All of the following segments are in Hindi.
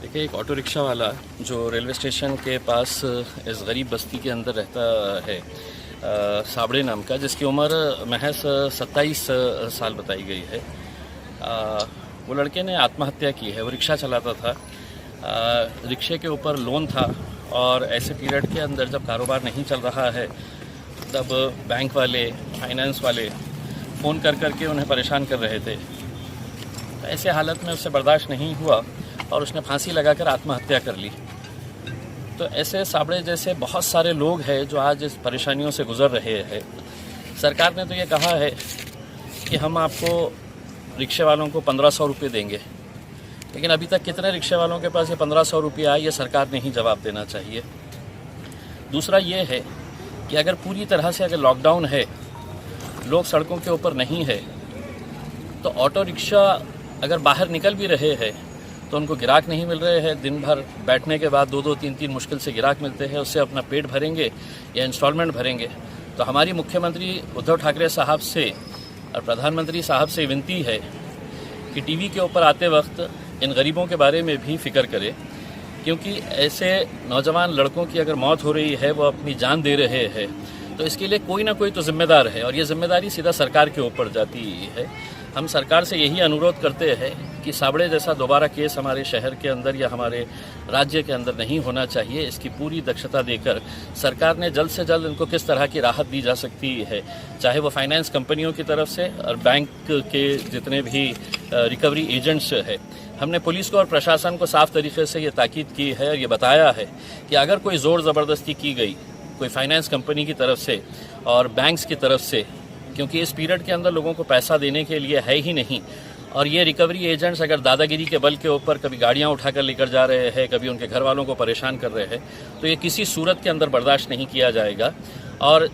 देखिए, एक ऑटो रिक्शा वाला जो रेलवे स्टेशन के पास इस गरीब बस्ती के अंदर रहता है, साबड़े नाम का, जिसकी उम्र महज 27 साल बताई गई है। वो लड़के ने आत्महत्या की है। वो रिक्शा चलाता था, रिक्शे के ऊपर लोन था और ऐसे पीरियड के अंदर जब कारोबार नहीं चल रहा है तब बैंक वाले, फाइनेंस वाले फ़ोन कर करके उन्हें परेशान कर रहे थे। तो ऐसे हालत में उससे बर्दाश्त नहीं हुआ और उसने फांसी लगाकर आत्महत्या कर ली। तो ऐसे साबड़े जैसे बहुत सारे लोग हैं जो आज इस परेशानियों से गुजर रहे हैं। सरकार ने तो ये कहा है कि हम आपको रिक्शे वालों को 1500 रुपये देंगे, लेकिन अभी तक कितने रिक्शे वालों के पास ये 1500 रुपये आए, ये सरकार ने ही जवाब देना चाहिए। दूसरा ये है कि अगर पूरी तरह से अगर लॉकडाउन है, लोग सड़कों के ऊपर नहीं है, तो ऑटो रिक्शा अगर बाहर निकल भी रहे हैं तो उनको गिराक नहीं मिल रहे हैं। दिन भर बैठने के बाद 2-2, 3-3 मुश्किल से गिराक मिलते हैं, उससे अपना पेट भरेंगे या इंस्टॉलमेंट भरेंगे। तो हमारी मुख्यमंत्री उद्धव ठाकरे साहब से और प्रधानमंत्री साहब से विनती है कि टीवी के ऊपर आते वक्त इन गरीबों के बारे में भी फिक्र करें, क्योंकि ऐसे नौजवान लड़कों की अगर मौत हो रही है, वो अपनी जान दे रहे हैं, तो इसके लिए कोई ना कोई तो जिम्मेदार है और ये जिम्मेदारी सीधा सरकार के ऊपर जाती है। हम सरकार से यही अनुरोध करते हैं कि साबड़े जैसा दोबारा केस हमारे शहर के अंदर या हमारे राज्य के अंदर नहीं होना चाहिए। इसकी पूरी दक्षता देकर सरकार ने जल्द से जल्द इनको किस तरह की राहत दी जा सकती है, चाहे वो फाइनेंस कंपनियों की तरफ से और बैंक के जितने भी रिकवरी एजेंट्स है। हमने पुलिस को और प्रशासन को साफ तरीके से ये ताकीद की है और ये बताया है कि अगर कोई ज़ोर ज़बरदस्ती की गई, कोई फाइनेंस कंपनी की तरफ से और बैंक्स की तरफ से, क्योंकि इस पीरियड के अंदर लोगों को पैसा देने के लिए है ही नहीं, और ये रिकवरी एजेंट्स अगर दादागिरी के बल के ऊपर कभी गाड़ियां उठाकर लेकर जा रहे हैं, कभी उनके घर वालों को परेशान कर रहे हैं, तो ये किसी सूरत के अंदर बर्दाश्त नहीं किया जाएगा। और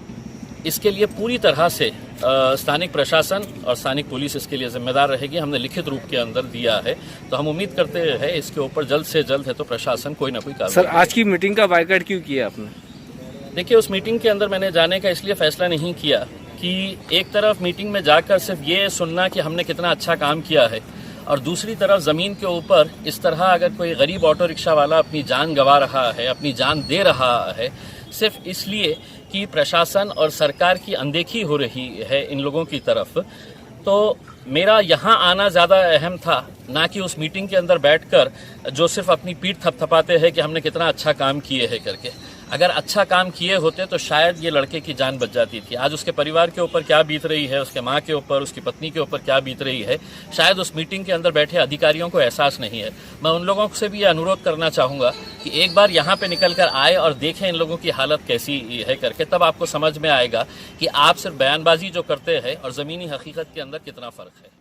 इसके लिए पूरी तरह से स्थानिक प्रशासन और स्थानिक पुलिस इसके लिए जिम्मेदार रहेगी। हमने लिखित रूप के अंदर दिया है, तो हम उम्मीद करते हैं इसके ऊपर जल्द से जल्द है तो प्रशासन कोई ना कोई कार्रवाई। सर, आज की मीटिंग का बायकॉट क्यों किया आपने? देखिए, उस मीटिंग के अंदर मैंने जाने का इसलिए फैसला नहीं किया कि एक तरफ मीटिंग में जाकर सिर्फ ये सुनना कि हमने कितना अच्छा काम किया है, और दूसरी तरफ ज़मीन के ऊपर इस तरह अगर कोई गरीब ऑटो रिक्शा वाला अपनी जान गंवा रहा है, अपनी जान दे रहा है, सिर्फ इसलिए कि प्रशासन और सरकार की अनदेखी हो रही है इन लोगों की तरफ, तो मेरा यहाँ आना ज़्यादा अहम था, ना कि उस मीटिंग के अंदर बैठकर जो सिर्फ अपनी पीठ थपथपाते हैं कि हमने कितना अच्छा काम किए है करके। अगर अच्छा काम किए होते तो शायद ये लड़के की जान बच जाती थी। आज उसके परिवार के ऊपर क्या बीत रही है, उसके माँ के ऊपर, उसकी पत्नी के ऊपर क्या बीत रही है, शायद उस मीटिंग के अंदर बैठे अधिकारियों को एहसास नहीं है। मैं उन लोगों से भी ये अनुरोध करना चाहूँगा कि एक बार यहाँ पे निकल कर आए और देखें इन लोगों की हालत कैसी है करके, तब आपको समझ में आएगा कि आप सिर्फ बयानबाजी जो करते हैं और ज़मीनी हकीकत के अंदर कितना फ़र्क है।